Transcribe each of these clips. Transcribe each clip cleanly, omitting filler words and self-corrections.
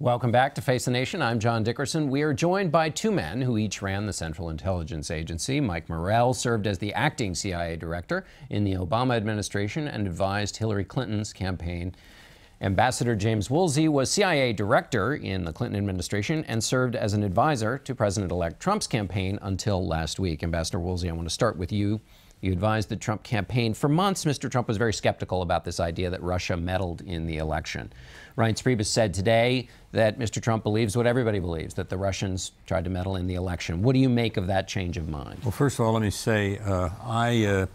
Welcome back to Face the Nation. I'm John Dickerson. We are joined by two men who each ran the Central Intelligence Agency. Mike Morell served as the acting CIA director in the Obama administration and advised Hillary Clinton's campaign. Ambassador James Woolsey was CIA director in the Clinton administration and served as an advisor to President-elect Trump's campaign until last week. Ambassador Woolsey, I want to start with you. You advised the Trump campaign. For months, Mr. Trump was very skeptical about this idea that Russia meddled in the election. Reince Priebus said today that Mr. Trump believes what everybody believes, that the Russians tried to meddle in the election. What do you make of that change of mind? Well, first of all, let me say I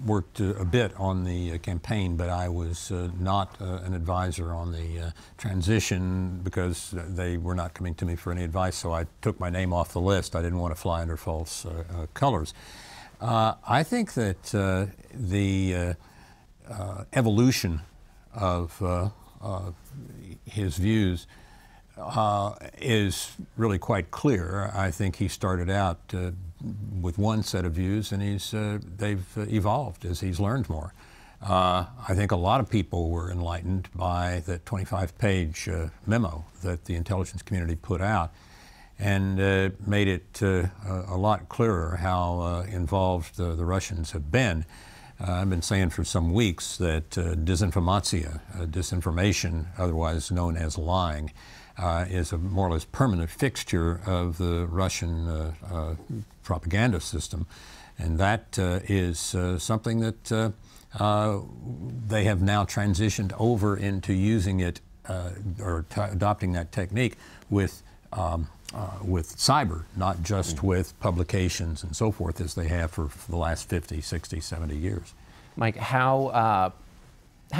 worked a bit on the campaign, but I was not an advisor on the transition because they were not coming to me for any advice, so I took my name off the list. I didn't want to fly under false colors. I think that the evolution of his views is really quite clear. I think he started out with one set of views, and they've evolved as he's learned more. I think a lot of people were enlightened by the 25-page memo that the intelligence community put out, and made it a lot clearer how involved the Russians have been. I've been saying for some weeks that disinformatia, disinformation, otherwise known as lying, is a more or less permanent fixture of the Russian propaganda system. And that is something that they have now transitioned over into using it or adopting that technique with cyber, not just with publications and so forth as they have for the last 50, 60, 70 years. Mike, how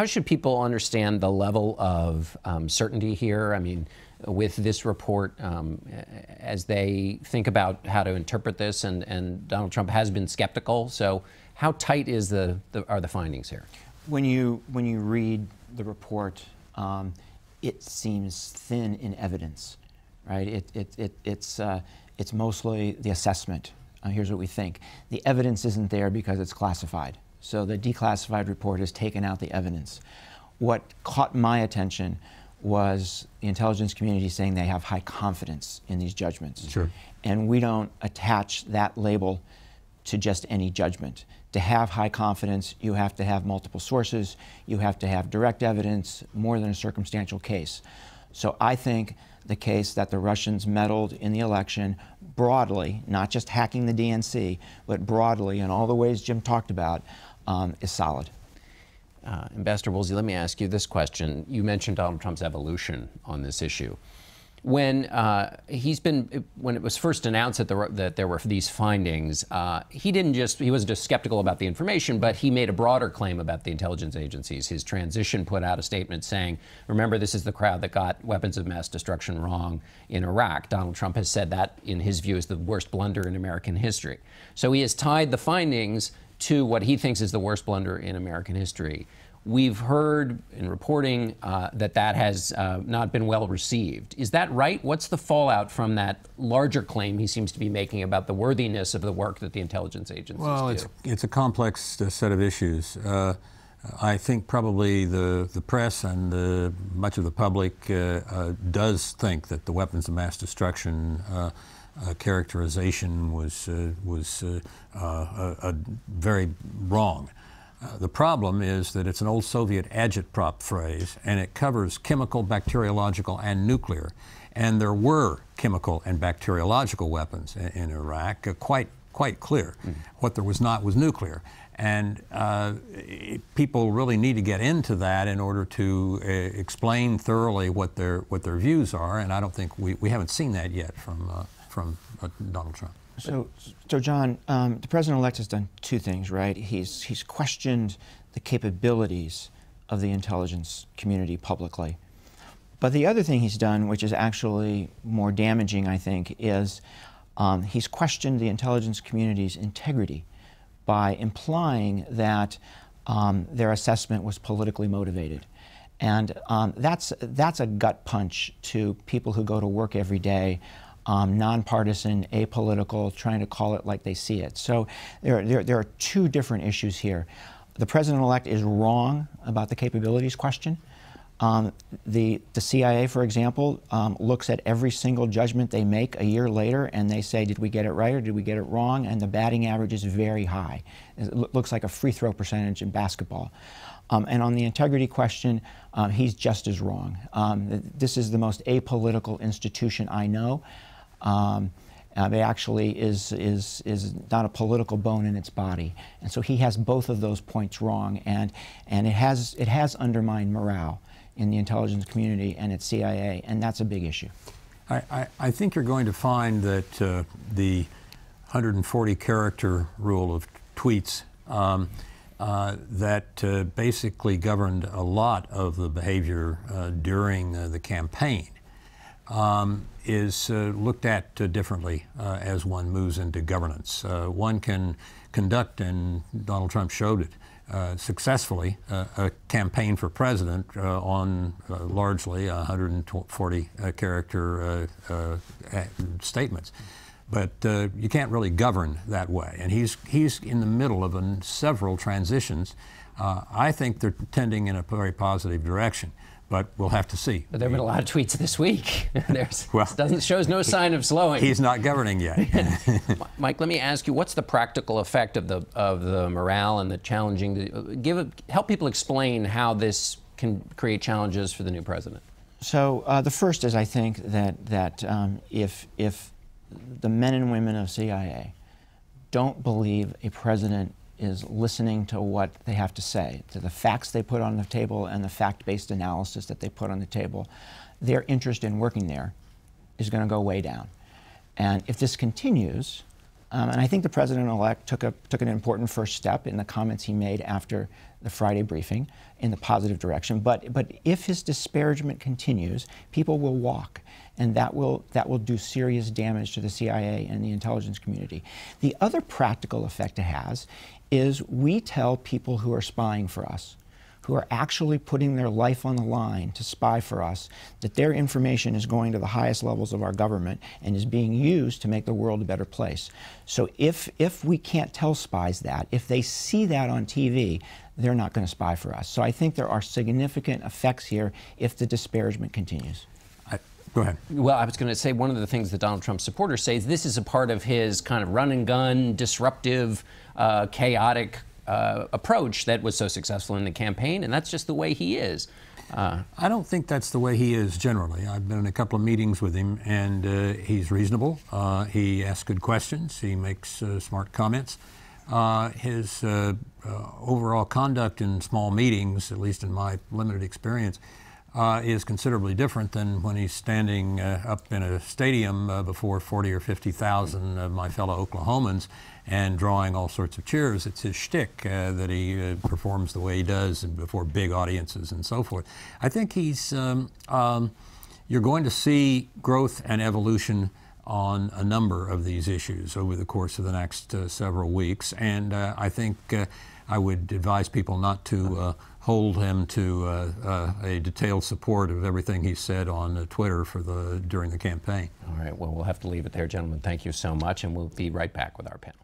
should people understand the level of certainty here? I mean, with this report, as they think about how to interpret this, and Donald Trump has been skeptical, so how tight is are the findings here? When you read the report, it seems thin in evidence. Right? It's mostly the assessment. Here's what we think. The evidence isn't there because it's classified. So the declassified report has taken out the evidence. What caught my attention was the intelligence community saying they have high confidence in these judgments. Sure. And we don't attach that label to just any judgment. To have high confidence, you have to have multiple sources, you have to have direct evidence, more than a circumstantial case. So I think the case that the Russians meddled in the election broadly, not just hacking the DNC, but broadly in all the ways Jim talked about, is solid. Ambassador Woolsey, let me ask you this question. You mentioned Donald Trump's evolution on this issue. When when it was first announced that there were these findings, he wasn't just skeptical about the information, but he made a broader claim about the intelligence agencies. His transition put out a statement saying, remember, this is the crowd that got weapons of mass destruction wrong in Iraq. Donald Trump has said that, in his view, is the worst blunder in American history. So he has tied the findings to what he thinks is the worst blunder in American history. We've heard in reporting that has not been well received. Is that right? What's the fallout from that larger claim he seems to be making about the worthiness of the work that the intelligence agencies do? Well, it's a complex set of issues. I think probably the press and much of the public does think that the weapons of mass destruction characterization was very wrong. The problem is that it's an old Soviet agitprop phrase, and it covers chemical, bacteriological, and nuclear. And there were chemical and bacteriological weapons in Iraq, quite clear. Mm-hmm. What there was not was nuclear. And people really need to get into that in order to explain thoroughly what their views are. And I don't think we haven't seen that yet from Donald Trump. So John, the president-elect has done two things, right? He's questioned the capabilities of the intelligence community publicly. But the other thing he's done, which is actually more damaging, I think, is he's questioned the intelligence community's integrity by implying that their assessment was politically motivated. And that's a gut punch to people who go to work every day, nonpartisan, apolitical, trying to call it like they see it. So there are two different issues here. The president-elect is wrong about the capabilities question. The CIA, for example, looks at every single judgment they make a year later, and they say, did we get it right or did we get it wrong? And the batting average is very high. It looks like a free throw percentage in basketball. And on the integrity question, he's just as wrong. This is the most apolitical institution I know. It actually is not a political bone in its body, and so he has both of those points wrong, and it has undermined morale in the intelligence community and at CIA, and that's a big issue. I think you're going to find that the 140-character rule of tweets that basically governed a lot of the behavior during the campaign is looked at differently as one moves into governance. One can conduct, and Donald Trump showed it successfully, a campaign for president on largely 140-character statements. But you can't really govern that way. And he's in the middle of several transitions. I think they're tending in a very positive direction. But we'll have to see. But there have been a lot of tweets this week. Shows no sign of slowing. He's not governing yet. Mike, let me ask you, what's the practical effect of the morale and the challenging? Help people explain how this can create challenges for the new president. So the first is, I think that if the men and women of CIA don't believe a president is listening to what they have to say, to the facts they put on the table and the fact-based analysis that they put on the table, their interest in working there is going to go way down. And if this continues, and I think the president-elect took an important first step in the comments he made after the Friday briefing in the positive direction, but if his disparagement continues, people will walk, and that will do serious damage to the CIA and the intelligence community. The other practical effect it has is we tell people who are spying for us, who are actually putting their life on the line to spy for us, that their information is going to the highest levels of our government and is being used to make the world a better place. So if we can't tell spies that, if they see that on TV, they're not going to spy for us. So I think there are significant effects here if the disparagement continues. Go ahead. Well, I was going to say one of the things that Donald Trump's supporters say is this is a part of his kind of run and gun, disruptive, chaotic approach that was so successful in the campaign, and that's just the way he is. I don't think that's the way he is generally. I've been in a couple of meetings with him, and he's reasonable. He asks good questions. He makes smart comments. His overall conduct in small meetings, at least in my limited experience, is considerably different than when he's standing up in a stadium before 40 or 50,000 of my fellow Oklahomans and drawing all sorts of cheers. It's his shtick that he performs the way he does before big audiences and so forth. I think he's, you're going to see growth and evolution on a number of these issues over the course of the next several weeks, and I think I would advise people not to hold him to a detailed support of everything he said on Twitter during the campaign. All right, well, we'll have to leave it there, gentlemen. Thank you so much, and we'll be right back with our panel.